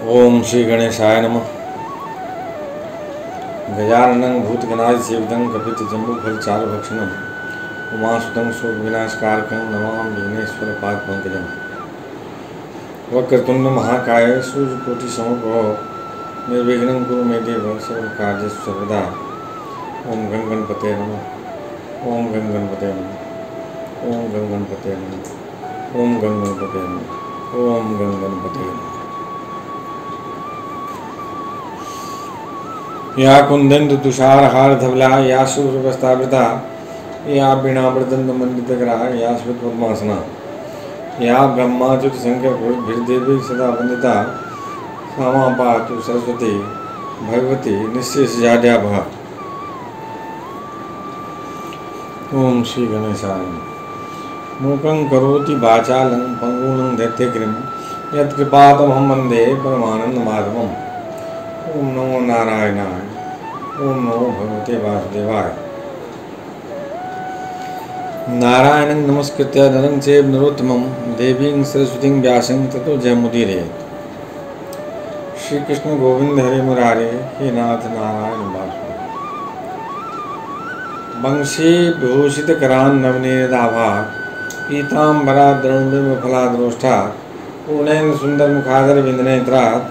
ओम श्री गणेशाय नमः। गजाननं भूतगणाधिसेवितं कपितजम्बूफलचारुभक्षणं उमासुतं शोकविनाशकारकं नमामि विघ्नेश्वरपादपङ्कजं। वक्रतुण्ड महाकाय सूर्यकोटिसमप्रभ निर्विघ्नं कुरु मे देव सर्वकार्येषु सर्वदा। ओम गं गणपते नमः। ओम गं गणपते नमः। ओम गं गणपते नमः। ओम गं गणपते नमः। ओम गं गणपते नमः। या कुंदंत तुषारहार धवला या शुभ्रवस्त्रावृता या वीणावृदंड मंडितकरा या श्वेतपद्मासना या ब्रह्माच्युत शंकर सदा वंदिता सामा पातु सरस्वती भगवती निःशेषजाड्याभः। ओम श्री गणेशाय। मूकं करोति वाचालं पंगुलं दैत्यगिरिं यत्कृपातमहं वन्दे परमानन्दमाधवम्। ओम नमो नारायणाय। ओम नमो भगवते वासुदेवाय। नारायणं नमस्कृत्य नरं चैव नरोत्तमं देवीं सरस्वतीं व्यासं ततो जयमुदीरयेत्। श्री कृष्ण गोविंद हरे मुरारे हे नाथ नारायण वासुदेव। वंशी विभूषित करान् नवनीताभा पीताम्बरा द्रोणबिम्बफलाद्रोष्ठा पूर्णेन सुंदर मुखादर विंदनेत्रात्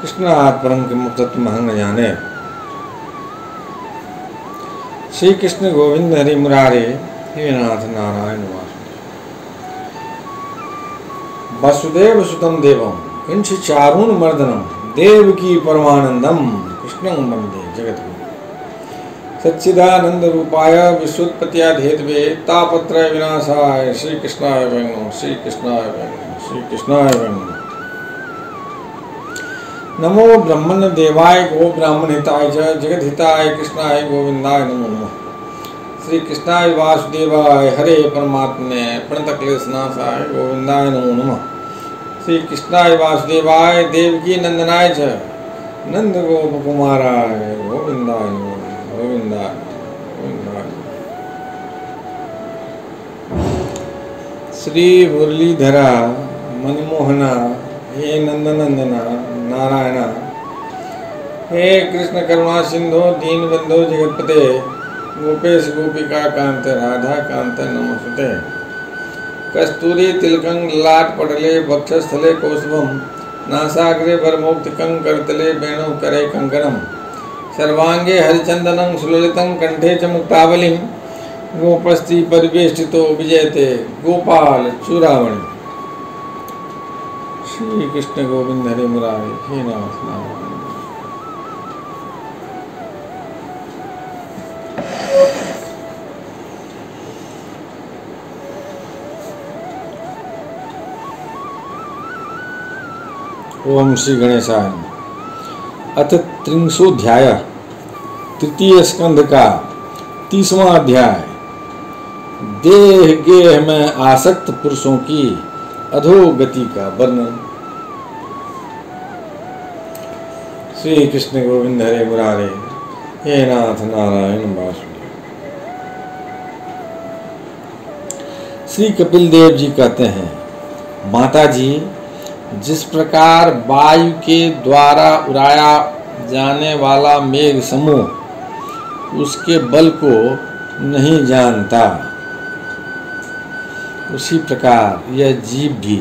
कृष्णात् परं किं तत्त्वमहं न जाने। श्री कृष्ण गोविंद हरि मुरारे हे नाथ नारायण वासुदेव। वसुदेव सुतं देवं कंस चारूण मर्दनम देवकी परमानंदम कृष्णं वंदे जगद्गुरुं। सच्चिदानंद रूपाय विश्वोत्पत्त्यादिहेतवे तापत्रय विनाशाय श्री कृष्णाय वै नमः। श्री कृष्णाय वै नमः। श्री कृष्णाय वै नमः। नमो ब्रह्मण्य देवाय गो ब्राह्मण हिताय च जगत हिताय कृष्णाय गोविंदाय नमो नमः। श्री कृष्णाय वासुदेवाय हरे परमात्मने प्रणतक्लेशनाशाय गोविंदाय नमो नमः। श्री कृष्णाय वासुदेवाय देवकी नंदनाय च नंद गोप कुमाराय गोविंदाय नमो नमः। गोविंदाय गोविंदाय। श्री मुरलीधरा मनमोहना हे नंदनंदना नारायणा हे कृष्ण करुणा सिंधु दीनबंधो जगतपते गोपेश गोपिका कांत राधा कांत नमस्ते। कस्तूरी तिलकं ललाट पटले वक्षस्थले कौस्तुभं नासाग्रे वरमौक्तिकं करतले वेणु करे कंकणं सर्वांगे हरिचंदनं सुललितं कंठे च मुक्तावलिं गोपस्ति परिवेष्टितो विजयते गोपाल चूड़ामणि। श्री कृष्ण गोविंद हरे मुरारे हे नाथ नारायण। ओम श्री गणेशाय। अथ त्रिंशोऽध्याय तृतीय स्कंध का 30वां अध्याय। देह गेह में आसक्त पुरुषों की अधोगति का वर्णन। श्री कृष्ण गोविंद हरे मुरारे हे नाथ नारायण वासुदेव। श्री कपिल देव जी कहते हैं, माता जी, जिस प्रकार वायु के द्वारा उड़ाया जाने वाला मेघ समूह उसके बल को नहीं जानता, उसी प्रकार यह जीव भी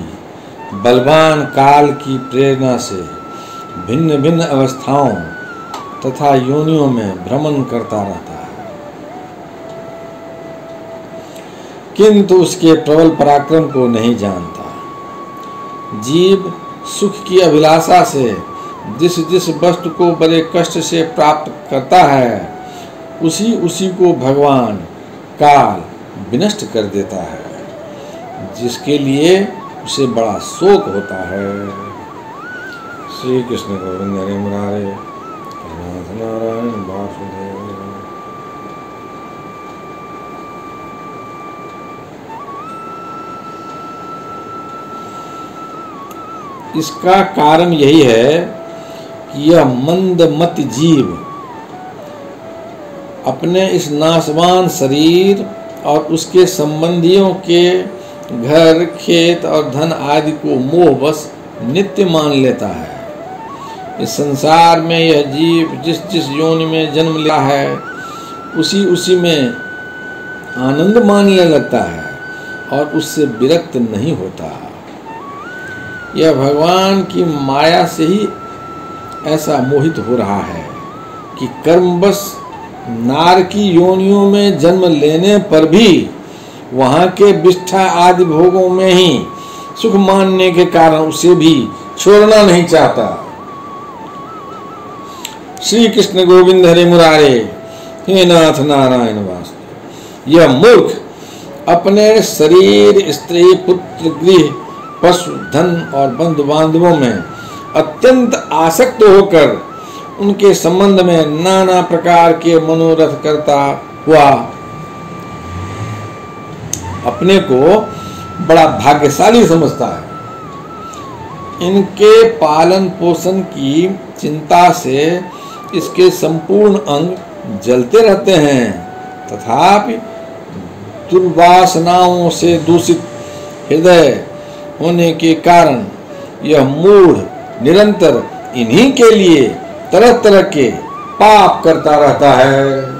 बलवान काल की प्रेरणा से भिन्न भिन्न अवस्थाओं तथा योनियों में भ्रमण करता रहता है, किंतु उसके प्रबल पराक्रम को नहीं जानता। जीव सुख की अभिलाषा से जिस जिस वस्तु को बड़े कष्ट से प्राप्त करता है उसी उसी को भगवान काल विनष्ट कर देता है, जिसके लिए उसे बड़ा शोक होता है। श्री कृष्ण गोविंद हरे मुरारे नाथ नारायण वासुदेव। इसका कारण यही है कि यह मंदमति जीव अपने इस नाशवान शरीर और उसके संबंधियों के घर खेत और धन आदि को मोहवश नित्य मान लेता है इस संसार में यह जीव जिस जिस योनि में जन्म लिया है उसी उसी में आनंद मानने लगता है और उससे विरक्त नहीं होता। यह भगवान की माया से ही ऐसा मोहित हो रहा है कि कर्मवश नार की योनियों में जन्म लेने पर भी वहाँ के विष्ठा आदि भोगों में ही सुख मानने के कारण उसे भी छोड़ना नहीं चाहता। श्री कृष्ण गोविंद हरे मुरारे, हे नाथ नारायण वासुदेव। यह मूर्ख अपने शरीर, स्त्री, पुत्र, गृह, पशु, धन और बंधु बांधवों में अत्यंत आसक्त होकर उनके संबंध में नाना प्रकार के मनोरथ करता हुआ अपने को बड़ा भाग्यशाली समझता है। इनके पालन पोषण की चिंता से इसके संपूर्ण अंग जलते रहते हैं, तथापि दुर्वासनाओं से दूषित हृदय होने के कारण यह मूढ़ निरंतर इन्हीं के लिए तरह तरह के पाप करता रहता है।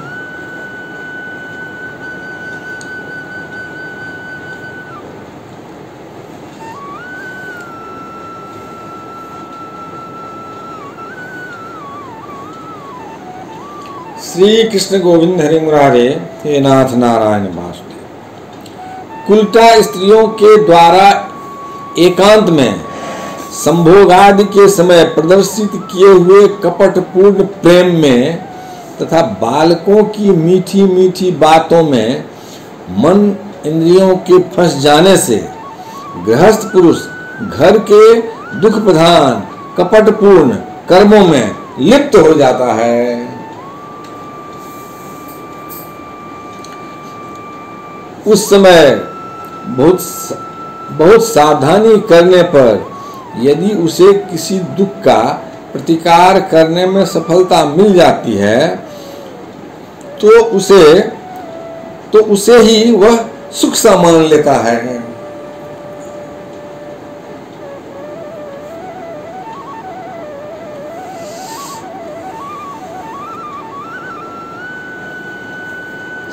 श्री कृष्ण गोविंद हरे मुरारे, हे नाथ नारायण वासुदेव। कुलटा स्त्रियों के द्वारा एकांत में संभोगादि के समय प्रदर्शित किए हुए कपटपूर्ण प्रेम में तथा बालकों की मीठी मीठी बातों में मन इंद्रियों के फंस जाने से गृहस्थ पुरुष घर के दुख प्रधान कपटपूर्ण कर्मों में लिप्त हो जाता है। उस समय बहुत सावधानी करने पर यदि उसे किसी दुख का प्रतिकार करने में सफलता मिल जाती है तो उसे ही वह सुख सा मान लेता है।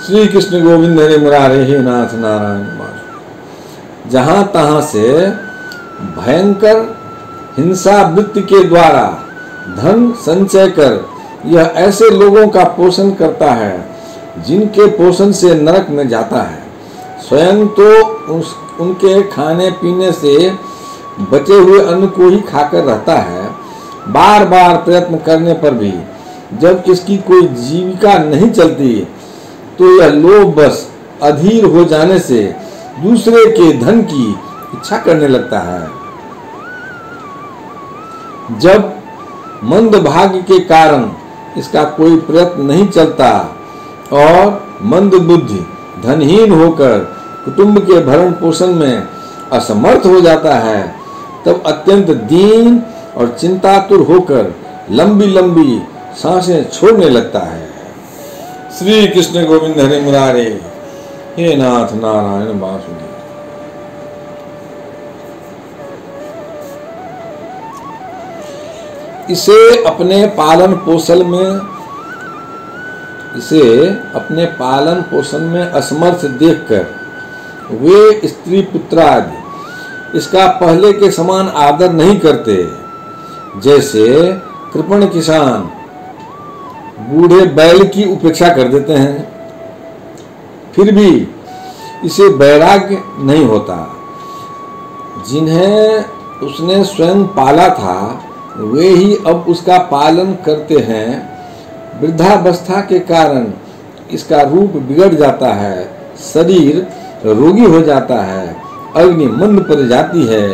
श्री कृष्ण गोविंद हरे मुरारे, हे नाथ नारायण वासुदेव। जहां तहां से भयंकर हिंसा वृत्ति के द्वारा धन संचय कर यह ऐसे लोगों का पोषण करता है जिनके पोषण से नरक में जाता है। स्वयं तो उनके खाने पीने से बचे हुए अन्न को ही खाकर रहता है। बार बार प्रयत्न करने पर भी जब इसकी कोई जीविका नहीं चलती तो यह लोभ बस अधीर हो जाने से दूसरे के धन की इच्छा करने लगता है। जब मंद भाग्य के कारण इसका कोई प्रयत्न नहीं चलता और मंद बुद्धि धनहीन होकर कुटुंब के भरण पोषण में असमर्थ हो जाता है, तब अत्यंत दीन और चिंतातुर होकर लंबी लंबी सांसें छोड़ने लगता है। श्री कृष्ण गोविंद हरे मुरारे, हे नाथ नारायण वासुदेव। इसे अपने पालन पोषण में असमर्थ देखकर वे स्त्री पुत्र आदि इसका पहले के समान आदर नहीं करते। जैसे कृपण किसान बूढ़े बैल की उपेक्षा कर देते हैं, फिर भी इसे वैराग्य नहीं होता। जिन्हें उसने स्वयं पाला था वे ही अब उसका पालन करते हैं। वृद्धावस्था के कारण इसका रूप बिगड़ जाता है, शरीर रोगी हो जाता है, अग्नि मंद पड़ जाती है,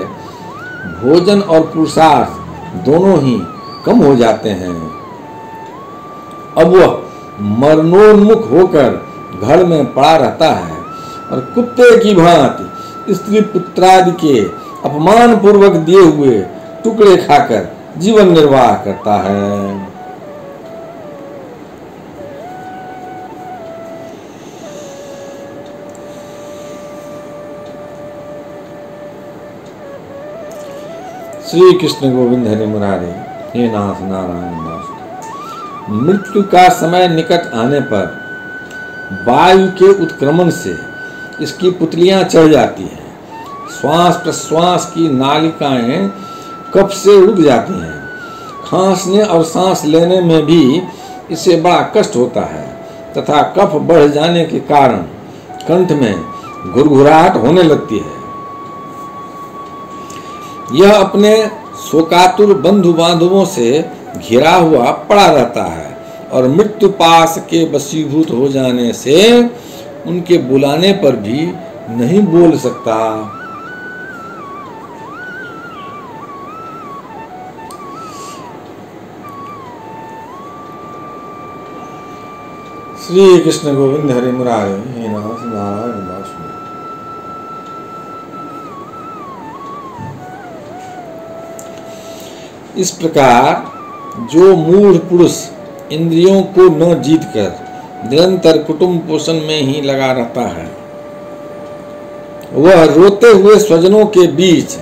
भोजन और पुरुषार्थ दोनों ही कम हो जाते हैं। अब वह मरणोन्मुख होकर घर में पड़ा रहता है और कुत्ते की भांति स्त्री पुत्रादि के अपमान पूर्वक दिए हुए टुकड़े खाकर जीवन निर्वाह करता है। श्री कृष्ण गोविंद हरे मुरारे, हे नाथ नारायण दास। मृत्यु का समय निकट आने पर वायु के उत्क्रमण से इसकी पुतलियां चढ़ जाती हैं। श्वास प्रश्वास की नालिकाएं कफ से रुक जाती हैं। खांसने और सांस लेने में भी इसे बड़ा कष्ट होता है तथा कफ बढ़ जाने के कारण कंठ में घुरघुराहट होने लगती है। यह अपने शोकातुर बंधु बांधवों से घिरा हुआ पड़ा रहता है और मृत्यु पास के वशीभूत हो जाने से उनके बुलाने पर भी नहीं बोल सकता। श्री कृष्ण गोविंद हरे मुरारे, हे नाथ नारायण वासुदेव। इस प्रकार जो मूढ़ पुरुष इंद्रियों को न जीतकर निरंतर कुटुंब पोषण में ही लगा रहता है, वह रोते हुए स्वजनों के बीच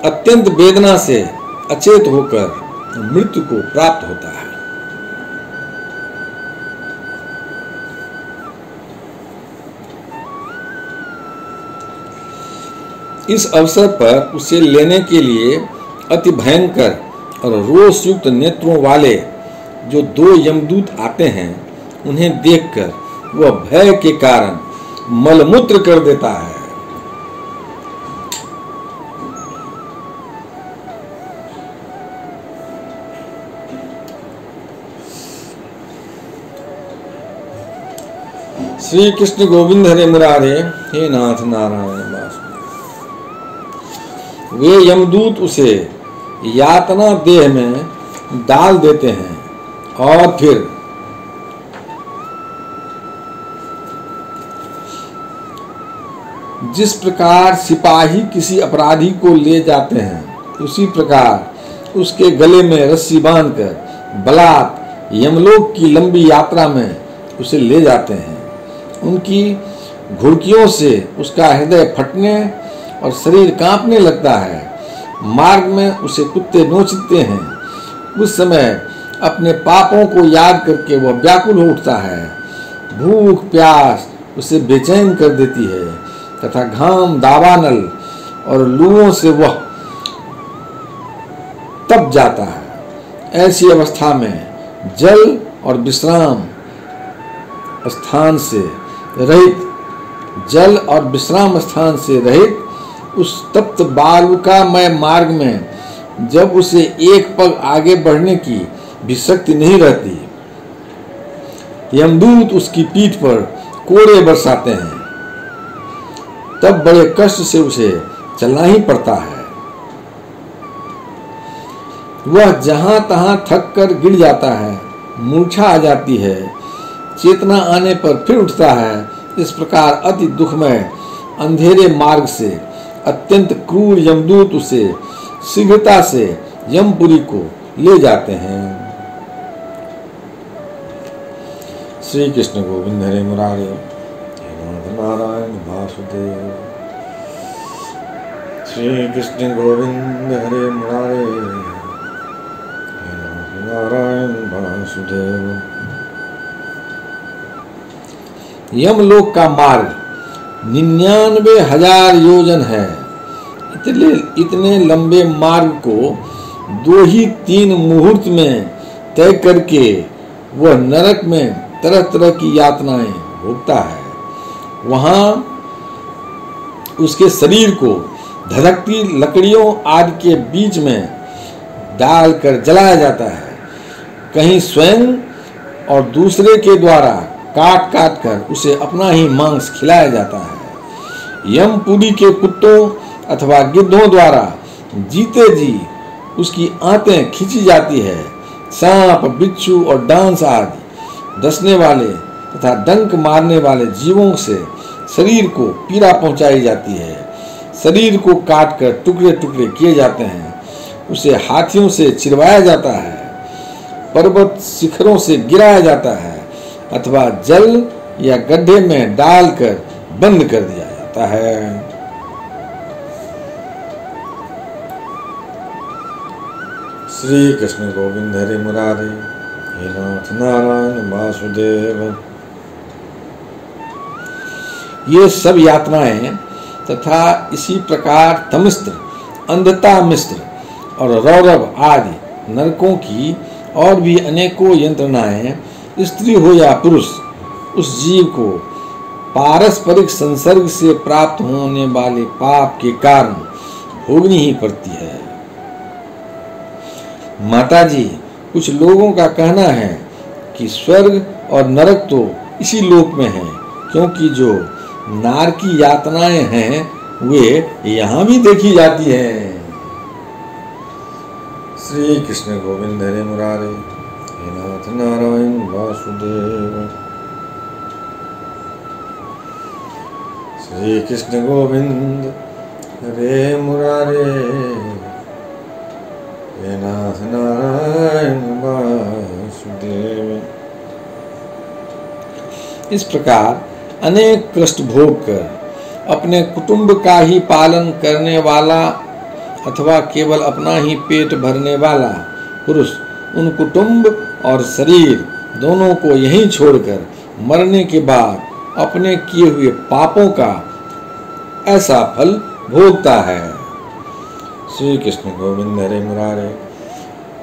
अत्यंत वेदना से अचेत होकर मृत्यु को प्राप्त होता है। इस अवसर पर उसे लेने के लिए अति भयंकर और रोषयुक्त नेत्रों वाले जो 2 यमदूत आते हैं, उन्हें देखकर वह भय के कारण मलमूत्र कर देता है। श्री कृष्ण गोविंद हरे मुरारे, हे नाथ नारायण वासुदेव। वे यमदूत उसे यातना देह में डाल देते हैं और फिर जिस प्रकार सिपाही किसी अपराधी को ले जाते हैं, उसी प्रकार उसके गले में रस्सी बांधकर बलात् यमलोक की लंबी यात्रा में उसे ले जाते हैं। उनकी घुड़कियों से उसका हृदय फटने और शरीर कांपने लगता है। मार्ग में उसे कुत्ते नोचते हैं। उस समय अपने पापों को याद करके वह व्याकुल हो उठता है। भूख प्यास उसे बेचैन कर देती है तथा घाम दावानल और लूओं से वह तप जाता है। ऐसी अवस्था में जल और विश्राम स्थान से रहित उस तप्त बालुकामय मार्ग में जब उसे एक पग आगे बढ़ने की भी शक्ति नहीं रहती, यमदूत उसकी पीठ पर कोड़े बरसाते हैं। तब बड़े कष्ट से उसे चलना ही पड़ता है। वह जहां तहां थक कर गिर जाता है, मूर्छा आ जाती है, चेतना आने पर फिर उठता है। इस प्रकार अति दुखमय अंधेरे मार्ग से अत्यंत क्रूर यमदूत उसे शीघ्रता से यमपुरी को ले जाते हैं। श्री कृष्ण गोविंद हरे मुरारे, नारायण वासुदेव। श्री कृष्ण गोविंद हरे मुरारे, नारायण वासुदेव। यमलोक का मार्ग 99,000 योजन है। इतने लंबे मार्ग को 2 ही 3 मुहूर्त में तय करके वह नरक में तरह तरह की यातनाएं भोगता है। वहां उसके शरीर को धधकती लकड़ियों आदि के बीच में डालकर जलाया जाता है। कहीं स्वयं और दूसरे के द्वारा काट काट कर उसे अपना ही मांस खिलाया जाता है। यमपुरी के कुत्तों अथवा गिद्धों द्वारा जीते जी उसकी आंतें खींची जाती है। सांप, बिच्छू और डांस आदि डसने वाले तथा डंक मारने वाले जीवों से शरीर को पीड़ा पहुंचाई जाती है। शरीर को काटकर टुकड़े टुकड़े किए जाते हैं। उसे हाथियों से चिरवाया जाता है, पर्वत शिखरों से गिराया जाता है अथवा जल या गड्ढे में डालकर बंद कर दिया जाता है। श्री कृष्ण गोविंद हरे मुरारे, हे नाथ नारायण वासुदेव। ये सब यातनाएं तथा इसी प्रकार तमिस्त्र, अंधता मिस्त्र और रौरव आदि नरकों की और भी अनेकों यंत्रणाएं स्त्री हो या पुरुष उस जीव को पारस्परिक संसर्ग से प्राप्त होने वाले पाप के कारण भोगनी ही पड़ती है। माताजी, कुछ लोगों का कहना है कि स्वर्ग और नरक तो इसी लोक में है, क्योंकि जो नार की यातनाएं हैं वे यहाँ भी देखी जाती हैं। श्री कृष्ण गोविंद हरे मुरारे, हे नाथ नारायण वासुदेव। श्री कृष्ण गोविंद हरे मुरारे, हे नाथ नारायण वासुदेव। इस प्रकार अनेक कष्ट भोग कर अपने कुटुंब का ही पालन करने वाला अथवा केवल अपना ही पेट भरने वाला पुरुष उन कुटुंब और शरीर दोनों को यहीं छोड़कर मरने के बाद अपने किए हुए पापों का ऐसा फल भोगता है। श्री कृष्ण गोविंद हरे मुरारे,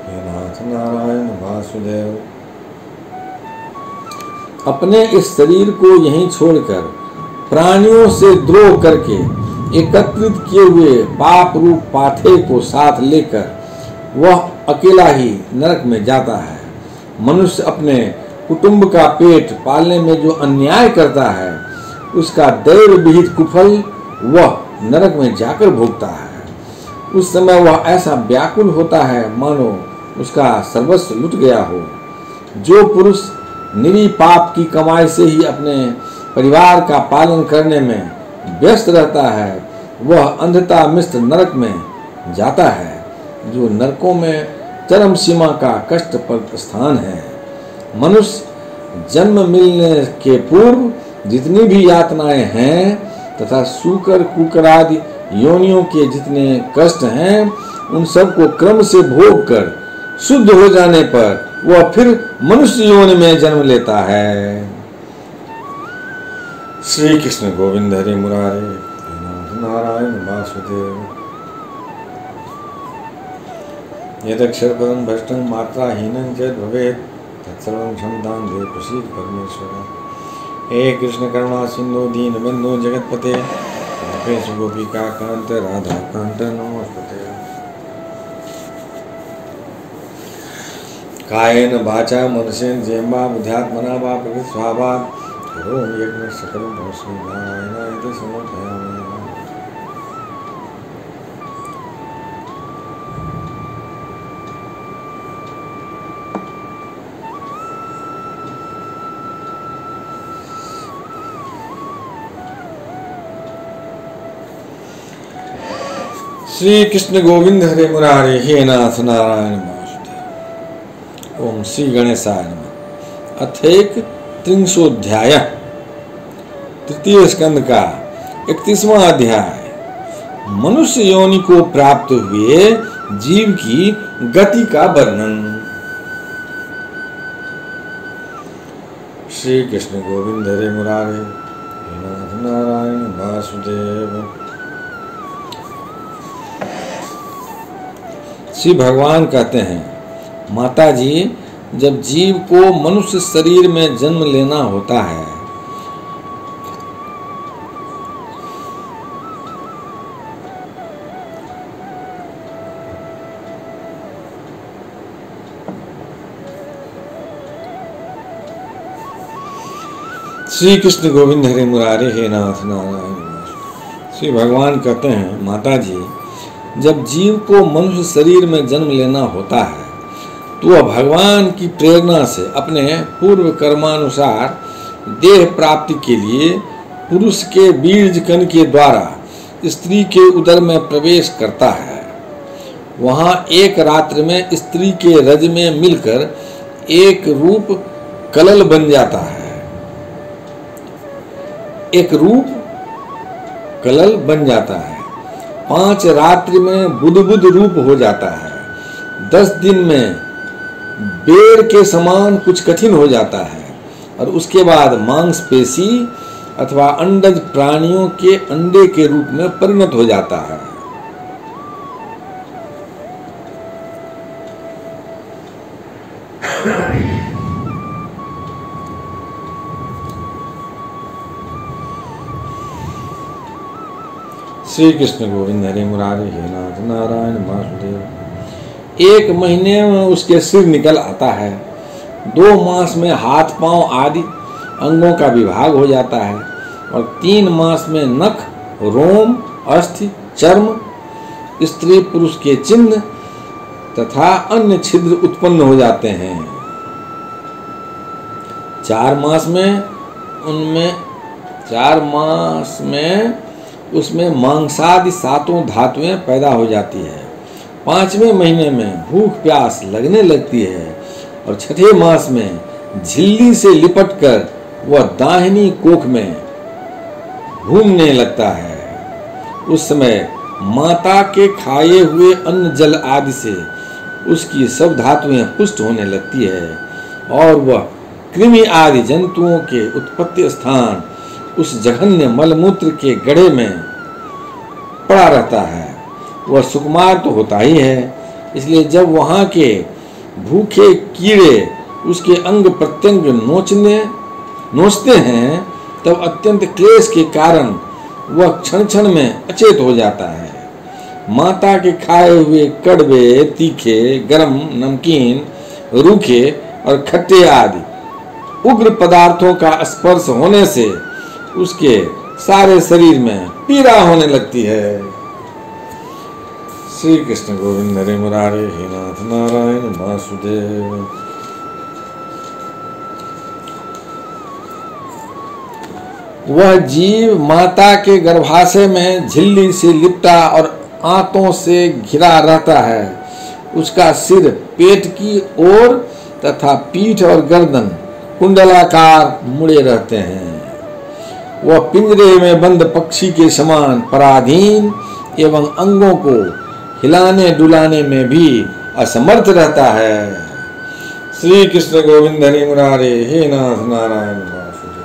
हे नाथ नारायण वासुदेव। अपने इस शरीर को यहीं छोड़कर प्राणियों से द्रोह करके एकत्रित किए हुए पाप रूप पाथे को साथ लेकर वह अकेला ही नरक में जाता है। मनुष्य अपने कुटुंब का पेट पालने में जो अन्याय करता है उसका दैव विहित कुफल वह नरक में जाकर भोगता है। उस समय वह ऐसा व्याकुल होता है मानो उसका सर्वस्व लुट गया हो। जो पुरुष निरी पाप की कमाई से ही अपने परिवार का पालन करने में व्यस्त रहता है वह अंधता मिश्र नरक में जाता है, जो नरकों में चरम सीमा का कष्टप्रद स्थान है। मनुष्य जन्म मिलने के पूर्व जितनी भी यातनाएं हैं तथा सूकर कुकर आदि योनियों के जितने कष्ट हैं उन सब को क्रम से भोग कर शुद्ध हो जाने पर वह फिर मनुष्य योनि में जन्म लेता है। श्री कृष्ण गोविंद हरे मुरारे, हे नाथ नारायण वासुदेव। यदक्षरपदं भ्रष्टं मात्राहीनं च भवेत् तत्सर्वं क्षमतां देहि प्रसीद परमेश्वर। हे कृष्ण करुणा सिंधु दीनबंधु जगतपते गोपेश गोपिका कांत राधा कांत नमोस्तुते। कायेन वाचा मनसेन्द्रियर्वा बुद्ध्यात्मना वा प्रकृति स्वभावात् करोमि यज्ञं सकलं परस्मै नारायणाय समर्पयामि। श्री कृष्ण गोविंद हरे मुरारे, हे नाथ नारायण वासुदेव। ओम श्री गणेशाय नमः। अथेक त्रिंशोध्याय, तृतीय स्कंद का 31वां अध्याय। मनुष्य योनि को प्राप्त हुए जीव की गति का वर्णन। श्री कृष्ण गोविंद हरे मुरारे, हे नाथ नारायण वासुदेव। श्री भगवान कहते हैं, माता जी, जब जीव को मनुष्य शरीर में जन्म लेना होता है श्री कृष्ण गोविंद हरे मुरारे, हे नाथ नारायण। श्री भगवान कहते हैं, माता जी, जब जीव को मनुष्य शरीर में जन्म लेना होता है तो वह भगवान की प्रेरणा से अपने पूर्व कर्मानुसार देह प्राप्ति के लिए पुरुष के बीज कण के द्वारा स्त्री के उदर में प्रवेश करता है। वहाँ एक रात्रि में स्त्री के रज में मिलकर एक रूप कलल बन जाता है। एक रूप कलल बन जाता है। 5 रात्रि में बुध रूप हो जाता है। 10 दिन में बेर के समान कुछ कठिन हो जाता है और उसके बाद मांसपेशी अथवा अंडज प्राणियों के अंडे के रूप में परिणत हो जाता है। श्री कृष्ण गोविंद हरे मुरारी हे नाथ नारायण वासुदेव। 1 महीने में उसके सिर निकल आता है। 2 मास में हाथ पांव आदि अंगों का विभाग हो जाता है और 3 मास में नख, रोम, अस्थि, चर्म, स्त्री पुरुष के चिन्ह तथा अन्य छिद्र उत्पन्न हो जाते हैं। 4 मास में उसमें मांसादि 7 धातुएं पैदा हो जाती है। 5वें महीने में भूख प्यास लगने लगती है और 6ठे मास में झिल्ली से लिपटकर वह दाहिनी कोख में घूमने लगता है। उस समय माता के खाए हुए अन्न जल आदि से उसकी सब धातुएं पुष्ट होने लगती है और वह कृमि आदि जंतुओं के उत्पत्ति स्थान उस जघन्य मलमूत्र के गड्ढे में पड़ा रहता है। वह सुकुमार तो होता ही है, इसलिए जब वहाँ के भूखे कीड़े उसके अंग प्रत्यंग नोचते हैं तब अत्यंत क्लेश के कारण वह क्षण क्षण में अचेत हो जाता है। माता के खाए हुए कड़वे, तीखे, गरम, नमकीन, रूखे और खट्टे आदि उग्र पदार्थों का स्पर्श होने से उसके सारे शरीर में पीड़ा होने लगती है। श्री कृष्ण गोविंद हरे मुरारे हे नाथ नारायण वासुदेव। वह जीव माता के गर्भाशय में झिल्ली से लिपटा और आंतों से घिरा रहता है। उसका सिर पेट की ओर तथा पीठ और गर्दन कुंडलाकार मुड़े रहते हैं। वह पिंजरे में बंद पक्षी के समान पराधीन एवं अंगों को हिलाने डुलाने में भी असमर्थ रहता है। श्री कृष्ण गोविंद हरि मुरारे हे नाथ नारायण वासुदेव।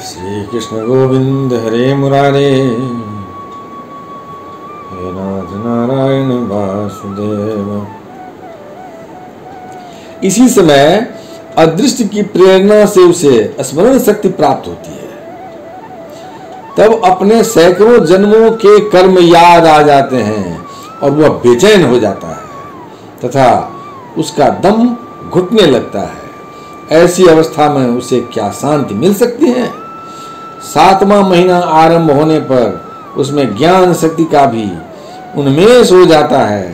श्री कृष्ण गोविंद हरे मुरारे हे नाथ नारायण वासुदेव। इसी समय अदृष्ट की प्रेरणा से उसे स्मरण शक्ति प्राप्त होती है। तब अपने सैकड़ों जन्मों के कर्म याद आ जाते हैं और वह बेचैन हो जाता है तथा उसका दम घुटने लगता है। ऐसी अवस्था में उसे क्या शांति मिल सकती है? 7वां महीना आरंभ होने पर उसमें ज्ञान शक्ति का भी उन्मेष हो जाता है,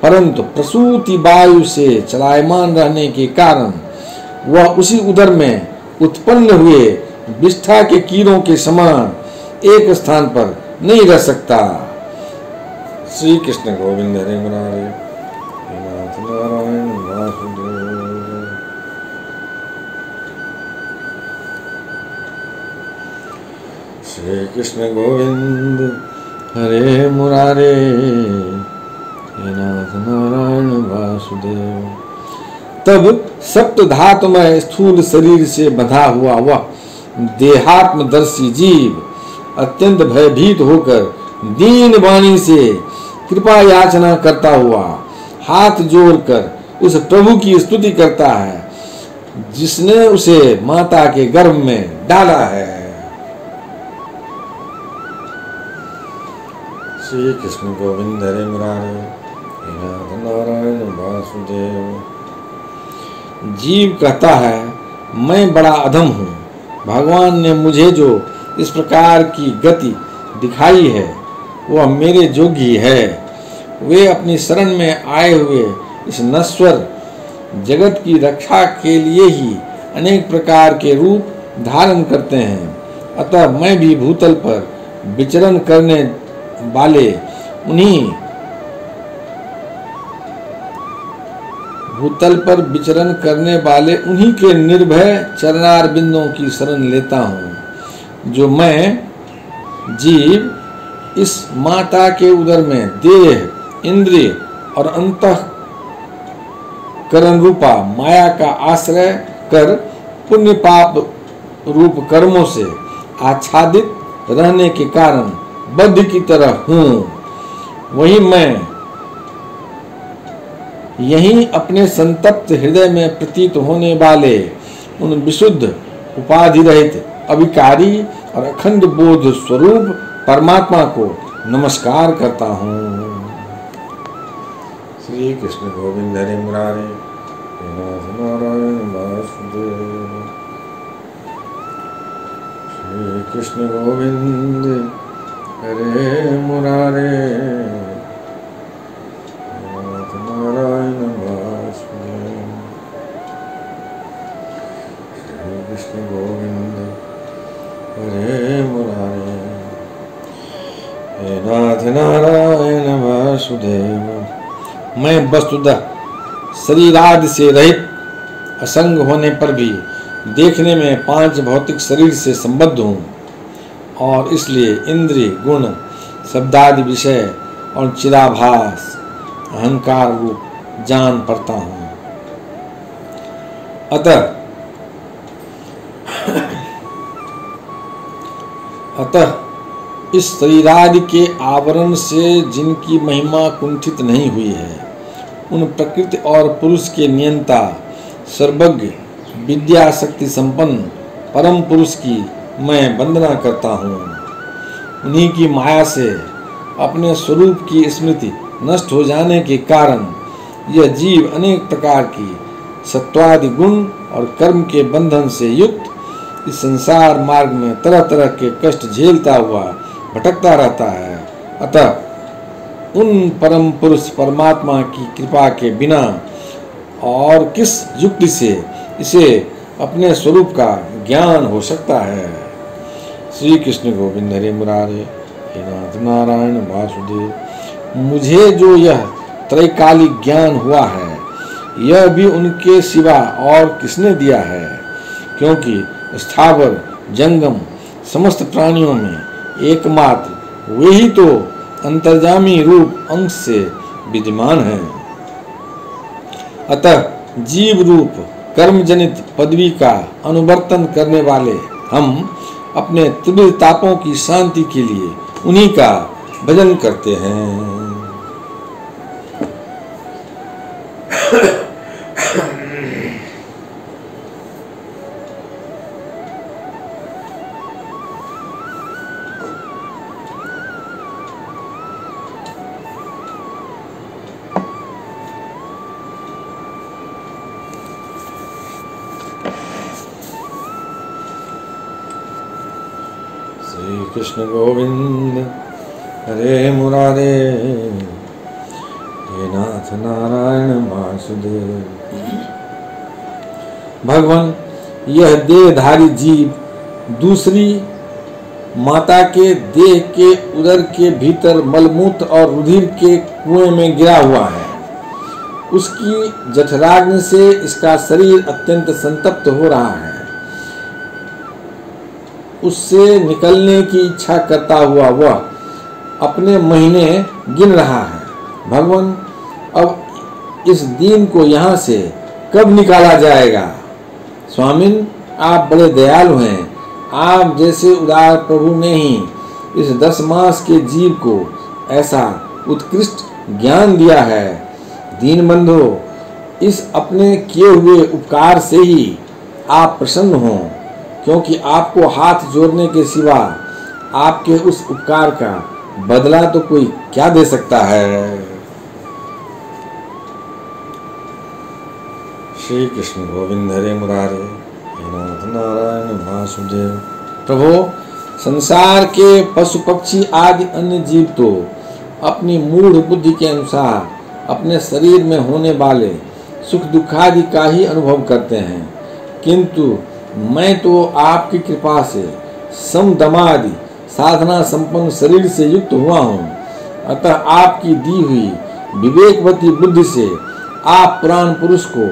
परंतु प्रसूति वायु से चलायमान रहने के कारण वह उसी उदर में उत्पन्न हुए विष्ठा के कीड़ों के समान एक स्थान पर नहीं रह सकता। श्री कृष्ण गोविंद हरे मुरारे हे नाथ नारायण वासुदेव। श्री कृष्ण गोविंद हरे मुरारे हे नाथ नारायण वासुदेव। तब सप्त धातुमय स्थूल शरीर से बंधा हुआ वह देहात्मदर्शी जीव अत्यंत भयभीत होकर दीन वाणी से कृपा याचना करता हुआ हाथ जोड़कर उस प्रभु की स्तुति करता है जिसने उसे माता के गर्भ में डाला है। श्री कृष्ण गोविंद हरे मुरारे हे नाथ नारायण वासुदेव। जीव कहता है मैं बड़ा अधम हूँ, भगवान ने मुझे जो इस प्रकार की गति दिखाई है वह मेरे जोगी है। वे अपनी शरण में आए हुए इस नश्वर जगत की रक्षा के लिए ही अनेक प्रकार के रूप धारण करते हैं, अतः मैं भी भूतल पर विचरण करने वाले उन्हीं भूतल पर विचरण करने वाले उन्हीं के निर्भय चरणार बिंदों की शरण लेता हूँ। जो मैं जीव इस माता के उदर में देह, इंद्रिय और अंतःकरण रूपा माया का आश्रय कर पुण्य पाप रूप कर्मों से आच्छादित रहने के कारण बद्ध की तरह हूँ, वही मैं यही अपने संतप्त हृदय में प्रतीत होने वाले उन विशुद्ध उपाधि रहित अविकारी और अखंड बोध स्वरूप परमात्मा को नमस्कार करता हूँ। श्री कृष्ण गोविंद हरे मुरारे नाथ नारायण वासुदेव। श्री कृष्ण गोविंद हरे मुरारे नाथ नारायण वासुदेव। श्री कृष्ण गोविंद हरे मुरारे हे नाथ नारायण वासुदेव। मैं वस्तुतः शरीर आदि से रहित असंग होने पर भी देखने में 5 भौतिक शरीर से संबद्ध हूँ और इसलिए इंद्रिय, गुण, शब्दादि विषय और चिदाभास अहंकार रूप जान पड़ता हूँ। अतः इस शरीरादि के आवरण से जिनकी महिमा कुंठित नहीं हुई है, उन प्रकृति और पुरुष के नियंता, सर्वज्ञ, विद्या शक्ति संपन्न परम पुरुष की मैं वंदना करता हूँ। उन्हीं की माया से अपने स्वरूप की स्मृति नष्ट हो जाने के कारण यह जीव अनेक प्रकार की सत्वादि गुण और कर्म के बंधन से युक्त इस संसार मार्ग में तरह तरह के कष्ट झेलता हुआ भटकता रहता है। अतः उन परम पुरुष परमात्मा की कृपा के बिना और किस युक्ति से इसे अपने स्वरूप का ज्ञान हो सकता है। श्री कृष्ण गोविंद हरे मुरारे हे नाथ नारायण वासुदेव। मुझे जो यह त्रैकालिक ज्ञान हुआ है, यह भी उनके सिवा और किसने दिया है? क्योंकि स्थावर जंगम समस्त प्राणियों में एकमात्र वे ही तो अंतर्जामी रूप अंश से विद्यमान है। अतः जीव रूप कर्म जनित पदवी का अनुवर्तन करने वाले हम अपने तीव्र तापों की शांति के लिए उन्हीं का भजन करते हैं। श्री कृष्ण गोविंद हरे मुरारे हे नाथ नारायण वासुदेव। भगवान, यह देहधारी जीव दूसरी माता के देह के उदर के भीतर मलमूत्र और रुधिर के कुएं में गिरा हुआ है। उसकी जठराग्नि से इसका शरीर अत्यंत संतप्त हो रहा है। उससे निकलने की इच्छा करता हुआ वह अपने महीने गिन रहा है। भगवान, अब इस दीन को यहाँ से कब निकाला जाएगा? स्वामिन, आप बड़े दयालु हैं। आप जैसे उदार प्रभु ने ही इस 10 मास के जीव को ऐसा उत्कृष्ट ज्ञान दिया है। दीनबंधो, इस अपने किए हुए उपकार से ही आप प्रसन्न हों, क्योंकि आपको हाथ जोड़ने के सिवा आपके उस उपकार का बदला तो कोई क्या दे सकता है। श्री कृष्ण गोविंद हरे मुरारे हे नाथ नारायण वासुदेव। प्रभो, संसार के पशु पक्षी आदि अन्य जीव तो अपनी मूढ़ बुद्धि के अनुसार अपने शरीर में होने वाले सुख दुखादि का ही अनुभव करते हैं, किंतु मैं तो आपकी कृपा से समदमादि साधना संपन्न शरीर से युक्त हुआ हूँ। अतः आपकी दी हुई विवेकवती बुद्धि से आप पुराण पुरुष को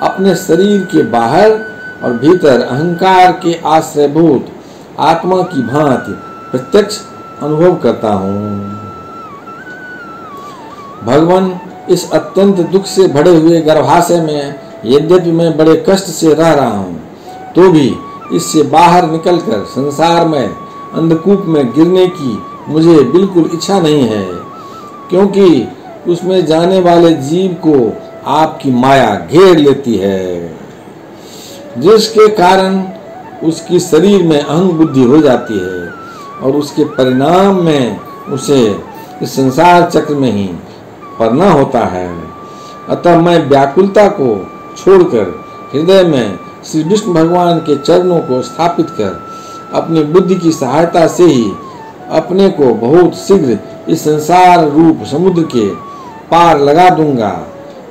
अपने शरीर के बाहर और भीतर अहंकार के आश्रयभूत आत्मा की भांति प्रत्यक्ष अनुभव करता हूँ। भगवान, इस अत्यंत दुख से भरे हुए गर्भाशय में यद्यपि मैं बड़े कष्ट से रह रहा हूँ, तो भी इससे बाहर निकलकर संसार में अंधकूप में गिरने की मुझे बिल्कुल इच्छा नहीं है, क्योंकि उसमें जाने वाले जीव को आपकी माया घेर लेती है, जिसके कारण उसकी शरीर में अहंग बुद्धि हो जाती है और उसके परिणाम में उसे इस संसार चक्र में ही पड़ना होता है। अतः मैं व्याकुलता को छोड़कर हृदय में श्री विष्णु भगवान के चरणों को स्थापित कर अपनी बुद्धि की सहायता से ही अपने को बहुत शीघ्र इस संसार रूप समुद्र के पार लगा दूंगा,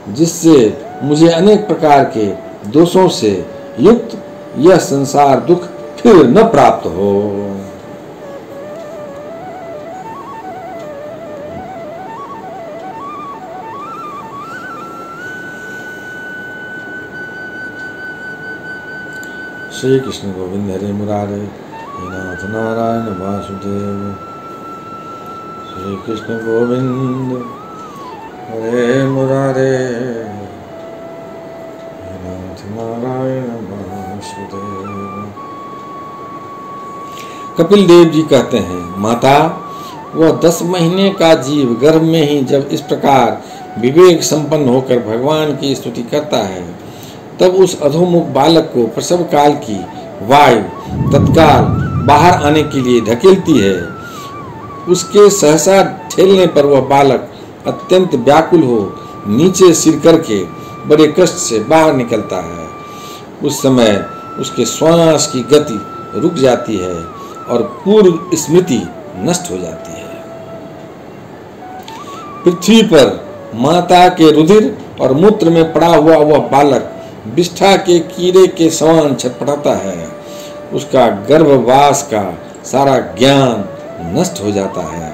जिससे मुझे अनेक प्रकार के दोषों से युक्त यह संसार दुख फिर न प्राप्त हो। श्री कृष्ण गोविंद हरे मुरारे, हे नाथ नारायण वासुदेव। श्री कृष्ण गोविंद हरे मुरारे, हे नाथ नारायण वासुदेव। कपिल देव जी कहते हैं, माता, वह 10 महीने का जीव गर्भ में ही जब इस प्रकार विवेक संपन्न होकर भगवान की स्तुति करता है, तब उस अधोमुख बालक को प्रसव काल की वायु तत्काल बाहर आने के लिए धकेलती है। उसके सहसा ठेलने पर वह बालक अत्यंत व्याकुल हो नीचे सिर करके बड़े कष्ट से बाहर निकलता है। उस समय उसके श्वास की गति रुक जाती है और पूर्व स्मृति नष्ट हो जाती है। पृथ्वी पर माता के रुधिर और मूत्र में पड़ा हुआ वह बालक विष्ठा के कीड़े के समान छटपटाता है। उसका गर्भवास का सारा ज्ञान नष्ट हो जाता है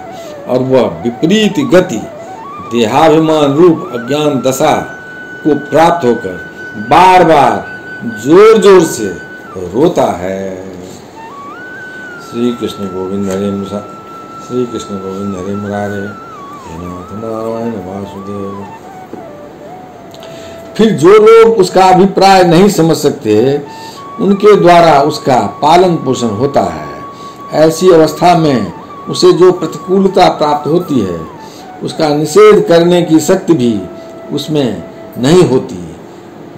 और वह विपरीत गति देहाभिमान रूप अज्ञान दशा को प्राप्त होकर बार बार जोर जोर से रोता है। श्री कृष्ण गोविंद हरे श्री कृष्ण गोविंद हरे मुरारे, हे नाथ नारायण वासुदेव। फिर जो लोग उसका अभिप्राय नहीं समझ सकते, उनके द्वारा उसका पालन पोषण होता है। ऐसी अवस्था में उसे जो प्रतिकूलता प्राप्त होती है, उसका निषेध करने की शक्ति भी उसमें नहीं होती।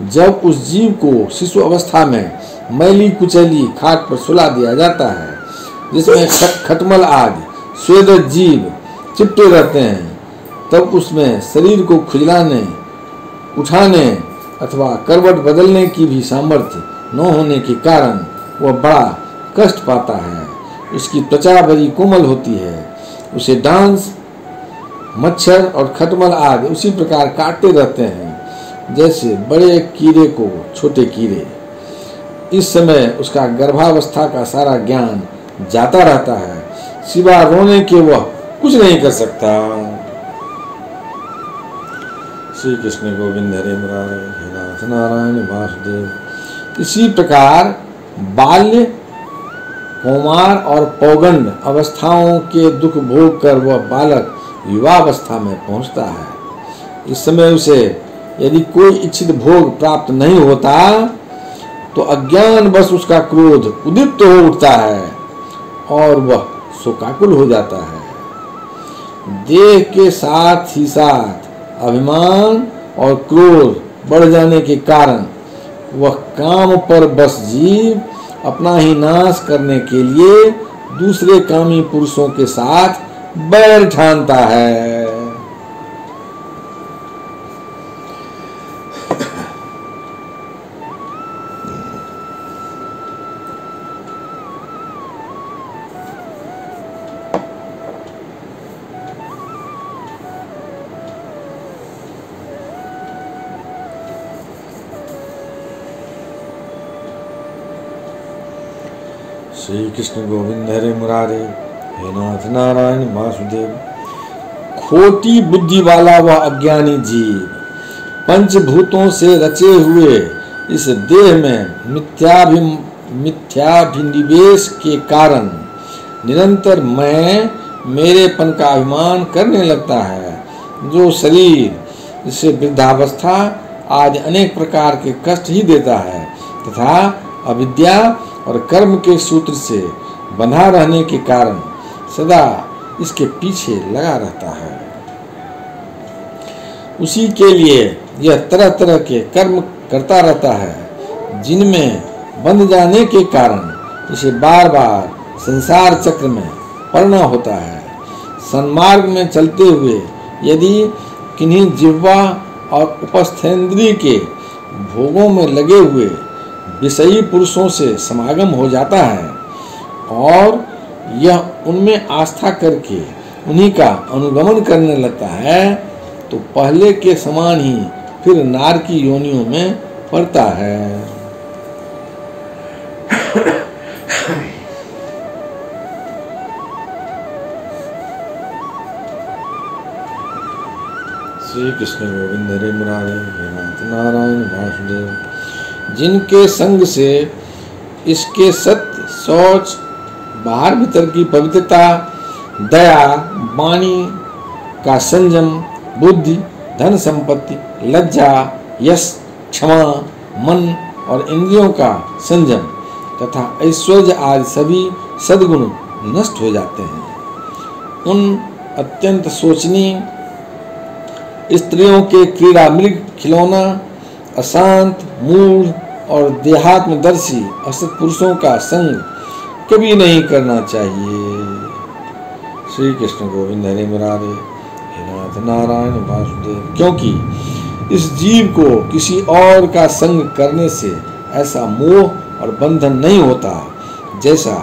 जब उस जीव को शिशु अवस्था में मैली कुचैली खाट पर सुला दिया जाता है, जिसमें खटमल आदि स्वेदज जीव चिपटे रहते हैं, तब उसमें शरीर को खुजलाने, उठाने अथवा करवट बदलने की भी सामर्थ्य न होने के कारण वह बड़ा कष्ट पाता है। उसकी त्वचा बड़ी कोमल होती है। उसे डांस, मच्छर और खटमल आदि उसी प्रकार काटते रहते हैं जैसे बड़े कीड़े को छोटे कीड़े। इस समय उसका गर्भावस्था का सारा ज्ञान जाता रहता है, सिवा रोने के वह कुछ नहीं कर सकता। श्री कृष्ण गोविंद हरे मुरारे, हे नाथ नारायण वासुदेव। इसी प्रकार बाल्य, कौमार और पौगंड अवस्थाओं के दुख भोग कर वह बालक युवावस्था में पहुंचता है। इस समय उसे यदि कोई इच्छित भोग प्राप्त नहीं होता, तो अज्ञान बस उसका क्रोध उद्दीप्त हो उठता है और वह शोकाकुल हो जाता है। देह के साथ ही साथ अभिमान और क्रोध बढ़ जाने के कारण वह काम पर बस जीव अपना ही नाश करने के लिए दूसरे कामी पुरुषों के साथ बैर ठानता है। श्री कृष्ण गोविंद हरे मुरारे, हे नाथ नारायण वासुदेव। खोटी बुद्धि वाला वह अज्ञानी जीव पंचभूतों से रचे हुए इस देह में मिथ्याभिनिवेश के कारण निरंतर मैं मेरेपन का अभिमान करने लगता है, जो शरीर इसे वृद्धावस्था आदि अनेक प्रकार के कष्ट ही देता है तथा अविद्या और कर्म के सूत्र से बंधा रहने के कारण सदा इसके पीछे लगा रहता है। उसी के लिए यह तरह तरह के कर्म करता रहता है, जिनमें बंध जाने के कारण इसे बार बार संसार चक्र में पड़ना होता है। सन्मार्ग में चलते हुए यदि किन्हीं जिह्वा और उपस्थेंद्रिय के भोगों में लगे हुए विषयी पुरुषों से समागम हो जाता है और यह उनमें आस्था करके उन्हीं का अनुगमन करने लगता है, तो पहले के समान ही फिर नार की योनियों में पड़ता है। श्री कृष्ण गोविंद हरे मुरारे, हे नाथ नारायण वासुदेव। जिनके संग से इसके सत्य, शौच, बाहर भीतर की पवित्रता, दया, वाणी का संयम, बुद्धि, धन संपत्ति, लज्जा, यश, क्षमा, मन और इंद्रियों का संयम तथा ऐश्वर्य आदि सभी सद्गुण नष्ट हो जाते हैं। उन अत्यंत शोचनीय स्त्रियों के क्रीड़ा मृग, खिलौना, अशांत, मूढ़ और देहात्मदर्शी असत पुरुषों का संग कभी नहीं करना चाहिए। श्री कृष्ण गोविंद हरे मुरारे, हे नाथ नारायण वासुदेव। क्योंकि इस जीव को किसी और का संग करने से ऐसा मोह और बंधन नहीं होता जैसा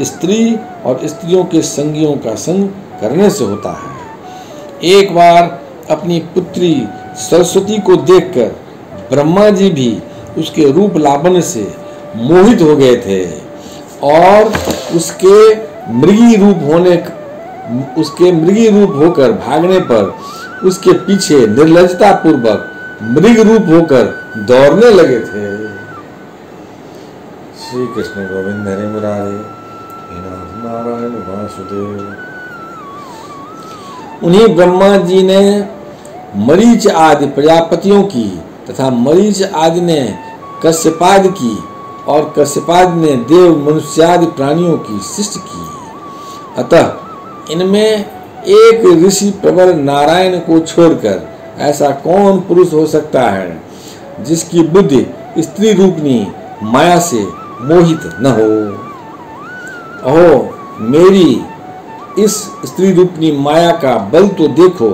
स्त्री और स्त्रियों के संगियों का संग करने से होता है। एक बार अपनी पुत्री सरस्वती को देखकर ब्रह्मा जी भी उसके रूप लावण्य से मोहित हो गए थे और उसके मृगी रूप होकर भागने पर उसके पीछे निर्लजता पूर्वक मृग रूप होकर दौड़ने लगे थे। श्री कृष्ण गोविंद हरे मुरारे, हे नाथ नारायण वासुदेव। उन्हीं ब्रह्मा जी ने मरीच आदि प्रजापतियों की तथा मरीच आदि ने कश्यपादि की और कश्यपादि ने देव मनुष्यादि प्राणियों की सृष्टि की। अतः इनमें एक ऋषि प्रवर नारायण को छोड़कर ऐसा कौन पुरुष हो सकता है जिसकी बुद्धि स्त्री रूपनी माया से मोहित न हो। अहो मेरी इस स्त्री रूपनी माया का बल तो देखो,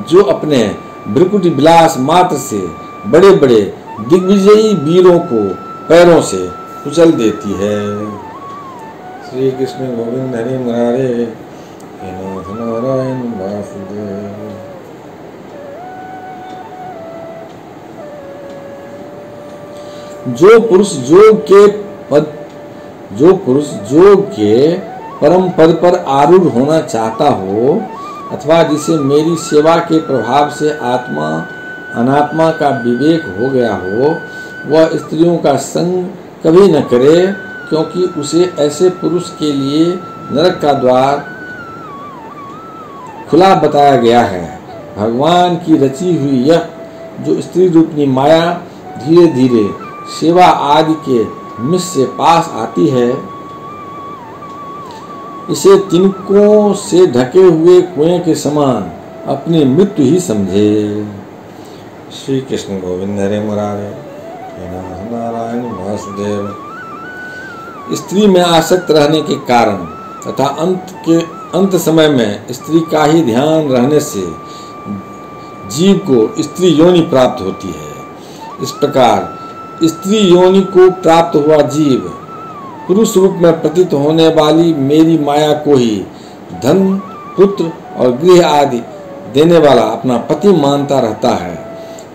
जो अपने भ्रुकुटी विलास मात्र से बड़े बड़े दिग्विजयी वीरों को पैरों से कुचल देती है। श्री कृष्ण गोविंद हरे मुरारे, हे नाथ नारायण वासुदेव। जो पुरुष योग के परम पद पर आरूढ़ होना चाहता हो अथवा जिसे मेरी सेवा के प्रभाव से आत्मा अनात्मा का विवेक हो गया हो, वह स्त्रियों का संग कभी न करे, क्योंकि उसे ऐसे पुरुष के लिए नरक का द्वार खुला बताया गया है। भगवान की रची हुई यह जो स्त्री रूपनी माया धीरे धीरे सेवा आदि के मिश से पास आती है, इसे तिनकों से ढके हुए कुएं के समान अपनी मृत्यु ही समझे। श्री कृष्ण गोविंद हरे मुरारे, हे नाथ नारायण वासुदेव। स्त्री में आसक्त रहने के कारण तथा अंत समय में स्त्री का ही ध्यान रहने से जीव को स्त्री योनि प्राप्त होती है। इस प्रकार स्त्री योनि को प्राप्त हुआ जीव पुरुष रूप में प्रतीत होने वाली मेरी माया को ही धन, पुत्र और गृह आदि देने वाला अपना पति मानता रहता है।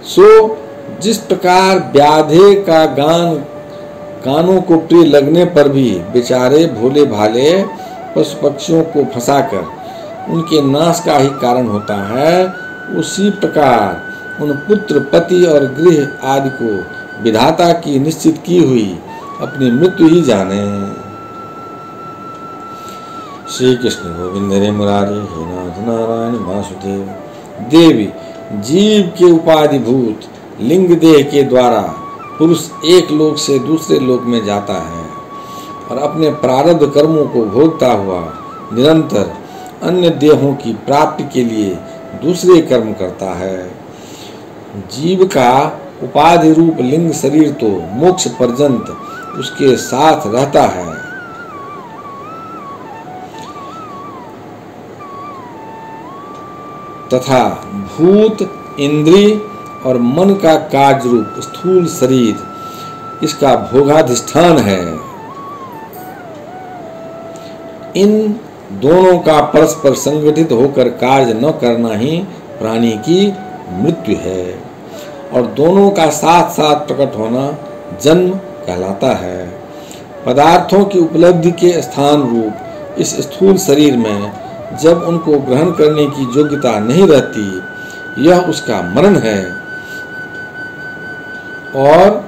सो जिस प्रकार व्याधे का गान कानों को प्रिय लगने पर भी बेचारे भोले भाले पशु पक्षियों को फंसाकर उनके नाश का ही कारण होता है, उसी प्रकार उन पुत्र, पति और गृह आदि को विधाता की निश्चित की हुई अपनी मृत्यु ही जाने। श्री कृष्ण गोविंद हरे मुरारी, हे नाथ नारायण वासुदेव। देवी जीव के उपाधिभूत लिंग देह के द्वारा पुरुष एक लोक से दूसरे लोक में जाता है और अपने प्रारब्ध कर्मों को भोगता हुआ निरंतर अन्य देहों की प्राप्ति के लिए दूसरे कर्म करता है। जीव का उपाधि रूप लिंग शरीर तो मोक्ष पर्यंत उसके साथ रहता है, तथा भूत, इंद्रिय और मन का कार्य रूप स्थूल शरीर इसका भोगाधिष्ठान है। इन दोनों का परस्पर संगठित होकर कार्य न करना ही प्राणी की मृत्यु है और दोनों का साथ साथ प्रकट होना जन्म कहलाता है। पदार्थों की उपलब्धि के स्थान रूप इस स्थूल शरीर में जब उनको ग्रहण करने की योग्यता नहीं रहती, यह उसका मरण है और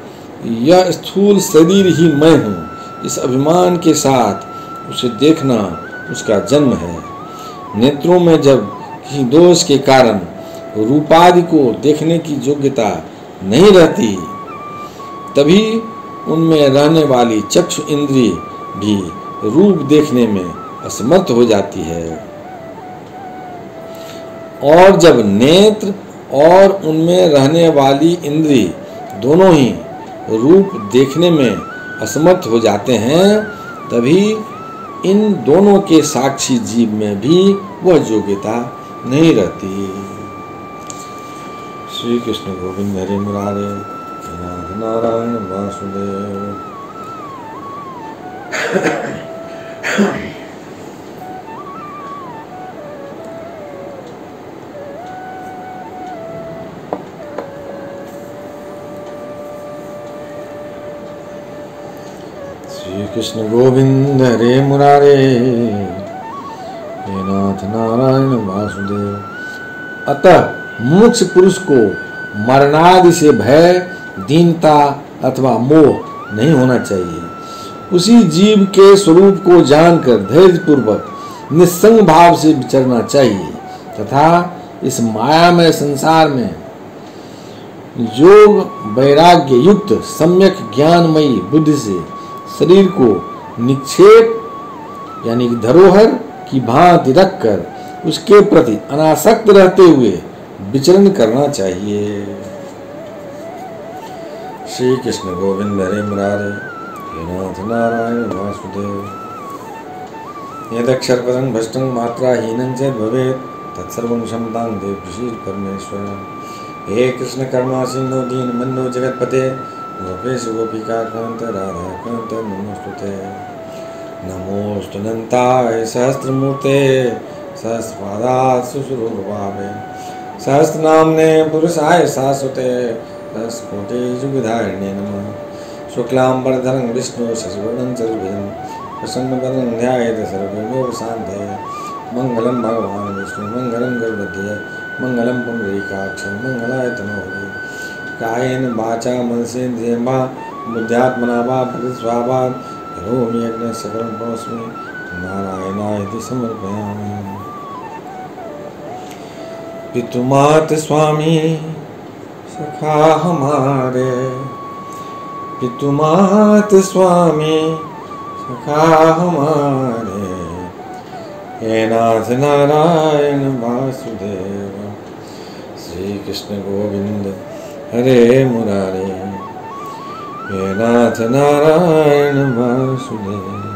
यह स्थूल शरीर ही मैं हूँ, इस अभिमान के साथ उसे देखना उसका जन्म है। नेत्रों में जब किसी दोष के कारण रूपादि को देखने की योग्यता नहीं रहती, तभी उनमें रहने वाली चक्षु इंद्रिय भी रूप देखने में असमर्थ हो जाती है। और जब नेत्र और उनमें रहने वाली इंद्रिय दोनों ही रूप देखने में असमर्थ हो जाते हैं, तभी इन दोनों के साक्षी जीव में भी वह योग्यता नहीं रहती। श्री कृष्ण गोविंद हरे मुरारे, नाथ नारायण वासुदेव। श्री कृष्ण गोविंद हरे मुरारे, हे नाथ नारायण वासुदेव। अतः मुमुक्ष पुरुष को मरणादि से भय, दीनता अथवा मोह नहीं होना चाहिए। उसी जीव के स्वरूप को जानकर धैर्यपूर्वक निस्संग भाव से विचरना चाहिए तथा इस मायामय संसार में योग वैराग्य युक्त सम्यक ज्ञानमयी बुद्धि से शरीर को निक्षेप यानी धरोहर की भांति रखकर उसके प्रति अनासक्त रहते हुए विचरण करना चाहिए। श्री कृष्ण गोविंद हरे मुरारे, हे नाथ नारायण वासुदेव। यदक्षरपदं भ्रष्टं मात्राहीनं च भवेत् तत्सर्वं क्षमतां देव प्रसीद परमेश्वर। हे कृष्ण करुणा सिंधु दीनबन्धो जगत्पते गोपेश गोपिका कांत राधा कांत नमोस्तुते। नमोस्तुनन्ताय सहस्रमूर्ते सहस्रपादात् सुसुरोर्भावे सहस्रनाम्ने पुरुषाय शाश्वते सहस्रकोटि युगधारिणे नमः। शुक्लांबरधरं विष्णु शशिवर्णं चतुर्भुजं प्रसन्नवदनं ध्यायेत् सर्वविघ्नोपशान्तये। मंगलं भगवान् विष्णु मंगलं गरुडध्वज मंगलं पुंडरीकाक्षं मंगलाय तनोहरि। कायेन वाचा मनसेन्द्रियर्वा बुद्ध्यात्मना वा प्रकृतिस्वभावात् करोमि यज्ञं सकलं परस्मै नारायणाय समर्पयामि। पितुमात स्वामी सखा हमारे, पितुमात स्वामी सखा हमारे, हे नाथ नारायण वासुदेव। श्री कृष्ण गोविंद हरे मुरारे, हे नाथ नारायण वासुदेव।